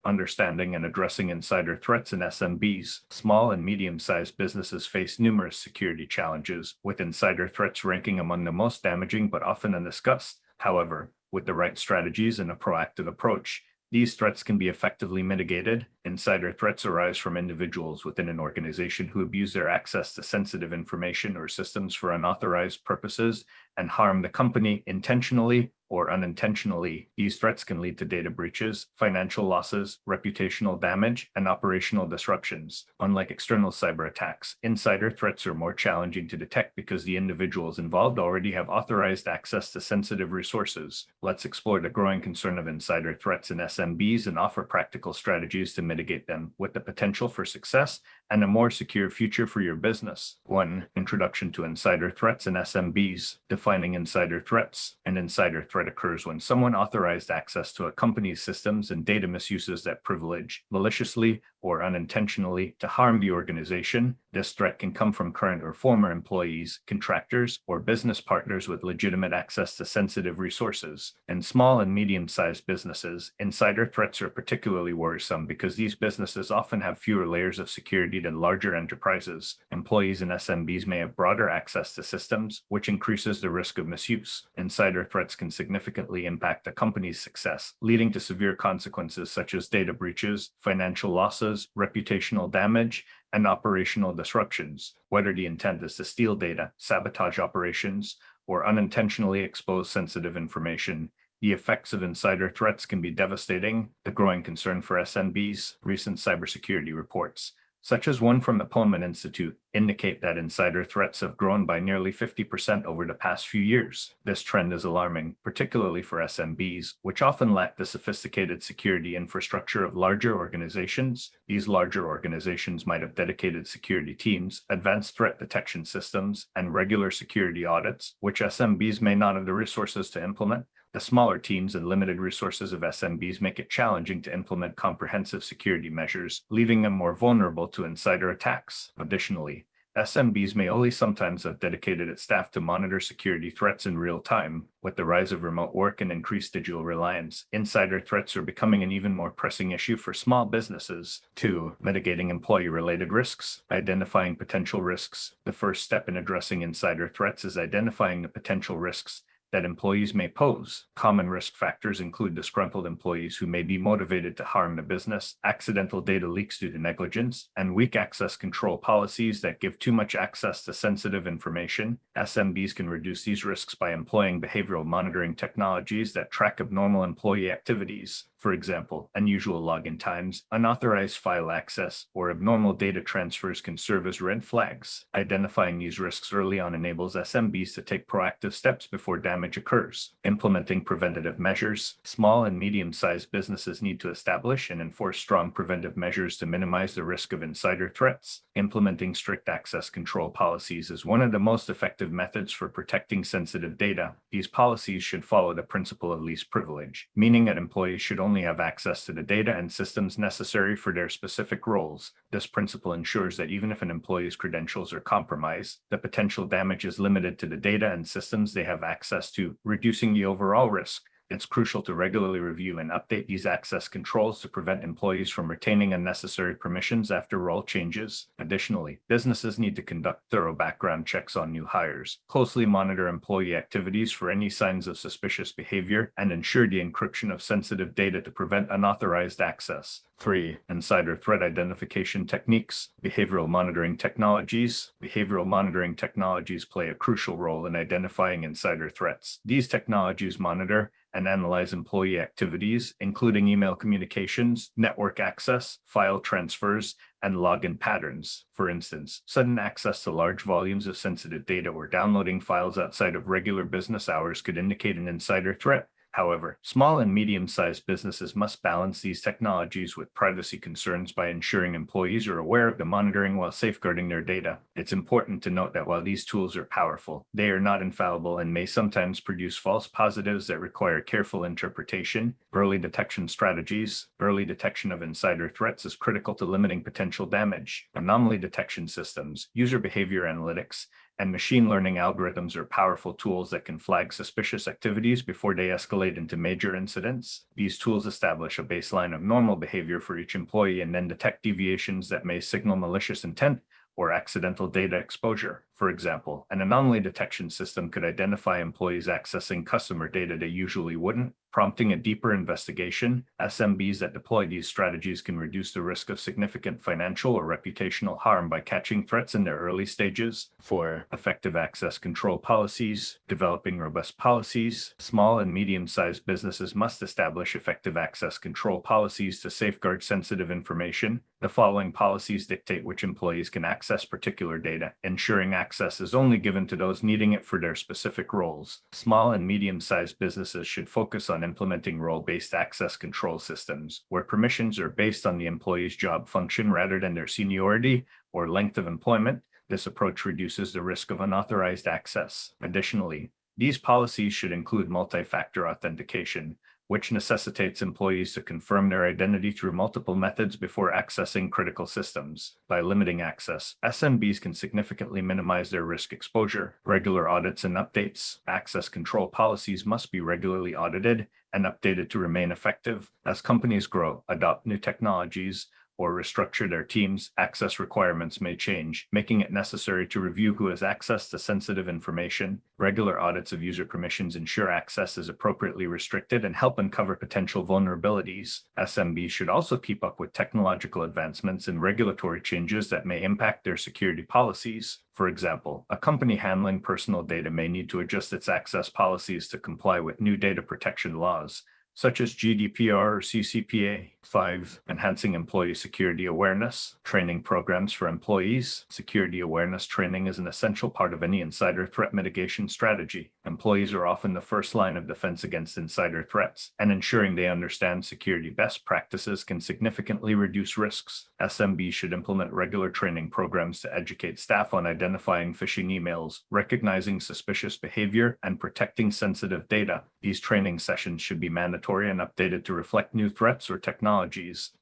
Understanding and addressing insider threats in SMBs. Small and medium-sized businesses face numerous security challenges, with insider threats ranking among the most damaging but often undiscussed. However, with the right strategies and a proactive approach, these threats can be effectively mitigated. Insider threats arise from individuals within an organization who abuse their access to sensitive information or systems for unauthorized purposes and harm the company intentionally or unintentionally. These threats can lead to data breaches, financial losses, reputational damage, and operational disruptions. Unlike external cyber attacks, insider threats are more challenging to detect because the individuals involved already have authorized access to sensitive resources. Let's explore the growing concern of insider threats in SMBs and offer practical strategies to mitigate them, with the potential for success and a more secure future for your business. 1. Introduction to insider threats in SMBs. Defining insider threats. An insider threat occurs when someone authorized access to a company's systems and data misuses that privilege, maliciously or unintentionally, to harm the organization. This threat can come from current or former employees, contractors, or business partners with legitimate access to sensitive resources. In small and medium-sized businesses, insider threats are particularly worrisome because these businesses often have fewer layers of security than larger enterprises. Employees in SMBs may have broader access to systems, which increases the risk of misuse. Insider threats can significantly impact a company's success, leading to severe consequences such as data breaches, financial losses, reputational damage, and operational disruptions. Whether the intent is to steal data, sabotage operations, or unintentionally expose sensitive information, the effects of insider threats can be devastating. The growing concern for SMBs. Recent cybersecurity reports, such as one from the Pullman Institute, indicate that insider threats have grown by nearly 50% over the past few years. This trend is alarming, particularly for SMBs, which often lack the sophisticated security infrastructure of larger organizations. These larger organizations might have dedicated security teams, advanced threat detection systems, and regular security audits, which SMBs may not have the resources to implement. The smaller teams and limited resources of SMBs make it challenging to implement comprehensive security measures, leaving them more vulnerable to insider attacks. Additionally, SMBs may only sometimes have dedicated its staff to monitor security threats in real time. With the rise of remote work and increased digital reliance, insider threats are becoming an even more pressing issue for small businesses. 2. Mitigating employee-related risks. Identifying potential risks. The first step in addressing insider threats is identifying the potential risks that employees may pose. Common risk factors include disgruntled employees who may be motivated to harm the business, accidental data leaks due to negligence, and weak access control policies that give too much access to sensitive information. SMBs can reduce these risks by employing behavioral monitoring technologies that track abnormal employee activities. For example, unusual login times, unauthorized file access, or abnormal data transfers can serve as red flags. Identifying these risks early on enables SMBs to take proactive steps before damage occurs. Implementing preventative measures. Small and medium-sized businesses need to establish and enforce strong preventive measures to minimize the risk of insider threats. Implementing strict access control policies is one of the most effective methods for protecting sensitive data. These policies should follow the principle of least privilege, meaning that employees should only have access to the data and systems necessary for their specific roles. This principle ensures that even if an employee's credentials are compromised, the potential damage is limited to the data and systems they have access to, reducing the overall risk. It's crucial to regularly review and update these access controls to prevent employees from retaining unnecessary permissions after role changes. Additionally, businesses need to conduct thorough background checks on new hires, closely monitor employee activities for any signs of suspicious behavior, and ensure the encryption of sensitive data to prevent unauthorized access. 3. Insider threat identification techniques. Behavioral monitoring technologies. Behavioral monitoring technologies play a crucial role in identifying insider threats. These technologies monitor and analyze employee activities, including email communications, network access, file transfers, and login patterns. For instance, sudden access to large volumes of sensitive data or downloading files outside of regular business hours could indicate an insider threat. However, small and medium-sized businesses must balance these technologies with privacy concerns by ensuring employees are aware of the monitoring while safeguarding their data. It's important to note that while these tools are powerful, they are not infallible and may sometimes produce false positives that require careful interpretation. Early detection strategies. Early detection of insider threats is critical to limiting potential damage. Anomaly detection systems, user behavior analytics, and machine learning algorithms are powerful tools that can flag suspicious activities before they escalate into major incidents. These tools establish a baseline of normal behavior for each employee and then detect deviations that may signal malicious intent or accidental data exposure. For example, an anomaly detection system could identify employees accessing customer data they usually wouldn't, prompting a deeper investigation. SMBs that deploy these strategies can reduce the risk of significant financial or reputational harm by catching threats in their early stages. For effective access control policies, developing robust policies, small and medium-sized businesses must establish effective access control policies to safeguard sensitive information. The following policies dictate which employees can access particular data, ensuring access is only given to those needing it for their specific roles. Small and medium-sized businesses should focus on implementing role-based access control systems, where permissions are based on the employee's job function rather than their seniority or length of employment. This approach reduces the risk of unauthorized access. Additionally, these policies should include multi-factor authentication, which necessitates employees to confirm their identity through multiple methods before accessing critical systems. By limiting access, SMBs can significantly minimize their risk exposure. Regular audits and updates. Access control policies must be regularly audited and updated to remain effective. As companies grow, adopt new technologies, or restructure their teams, access requirements may change, making it necessary to review who has access to sensitive information. Regular audits of user permissions ensure access is appropriately restricted and help uncover potential vulnerabilities. SMBs should also keep up with technological advancements and regulatory changes that may impact their security policies. For example, a company handling personal data may need to adjust its access policies to comply with new data protection laws, such as GDPR or CCPA. 5. Enhancing employee security awareness. Training programs for employees. Security awareness training is an essential part of any insider threat mitigation strategy. Employees are often the first line of defense against insider threats, and ensuring they understand security best practices can significantly reduce risks. SMB should implement regular training programs to educate staff on identifying phishing emails, recognizing suspicious behavior, and protecting sensitive data. These training sessions should be mandatory and updated to reflect new threats or technologies.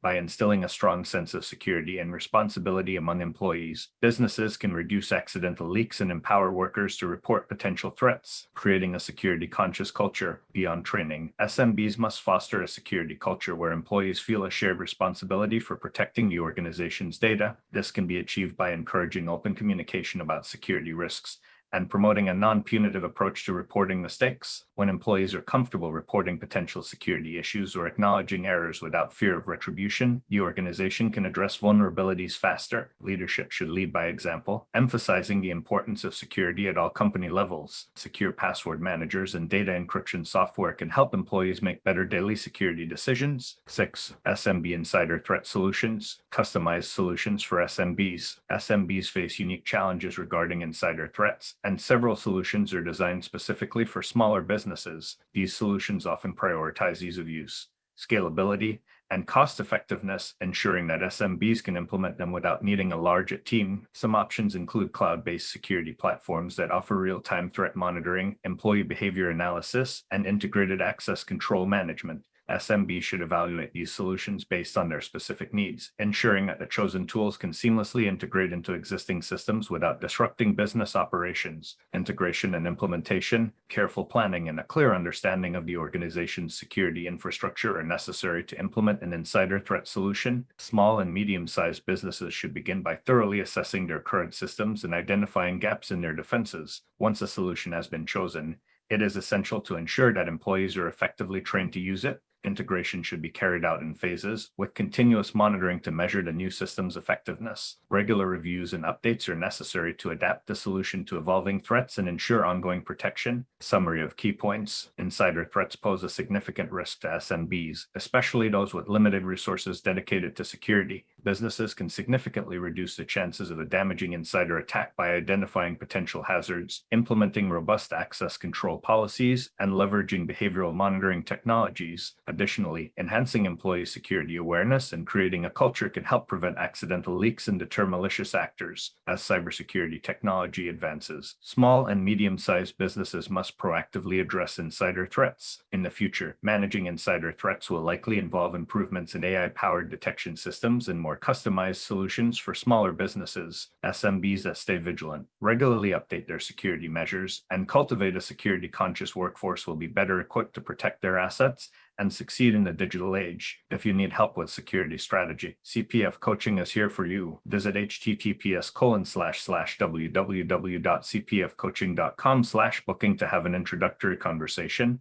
By instilling a strong sense of security and responsibility among employees, businesses can reduce accidental leaks and empower workers to report potential threats, creating a security-conscious culture. Beyond training, SMBs must foster a security culture where employees feel a shared responsibility for protecting the organization's data. This can be achieved by encouraging open communication about security risks and promoting a non-punitive approach to reporting mistakes. When employees are comfortable reporting potential security issues or acknowledging errors without fear of retribution, the organization can address vulnerabilities faster. Leadership should lead by example, emphasizing the importance of security at all company levels. Secure password managers and data encryption software can help employees make better daily security decisions. 6. SMB insider threat solutions. Customized solutions for SMBs. SMBs face unique challenges regarding insider threats, and several solutions are designed specifically for smaller businesses. These solutions often prioritize ease of use, scalability, and cost-effectiveness, ensuring that SMBs can implement them without needing a large team. Some options include cloud-based security platforms that offer real-time threat monitoring, employee behavior analysis, and integrated access control management. SMBs should evaluate these solutions based on their specific needs, ensuring that the chosen tools can seamlessly integrate into existing systems without disrupting business operations. Integration and implementation, careful planning, and a clear understanding of the organization's security infrastructure are necessary to implement an insider threat solution. Small and medium-sized businesses should begin by thoroughly assessing their current systems and identifying gaps in their defenses. Once a solution has been chosen, it is essential to ensure that employees are effectively trained to use it. Integration should be carried out in phases, with continuous monitoring to measure the new system's effectiveness. Regular reviews and updates are necessary to adapt the solution to evolving threats and ensure ongoing protection. Summary of key points. Insider threats pose a significant risk to SMBs, especially those with limited resources dedicated to security. Businesses can significantly reduce the chances of a damaging insider attack by identifying potential hazards, implementing robust access control policies, and leveraging behavioral monitoring technologies. Additionally, enhancing employee security awareness and creating a culture can help prevent accidental leaks and deter malicious actors. As cybersecurity technology advances, small and medium-sized businesses must proactively address insider threats. In the future, managing insider threats will likely involve improvements in AI-powered detection systems and more more customized solutions for smaller businesses, SMBs that stay vigilant, regularly update their security measures, and cultivate a security-conscious workforce will be better equipped to protect their assets and succeed in the digital age. If you need help with security strategy, CPF Coaching is here for you. Visit https://www.cpfcoaching.com/booking to have an introductory conversation.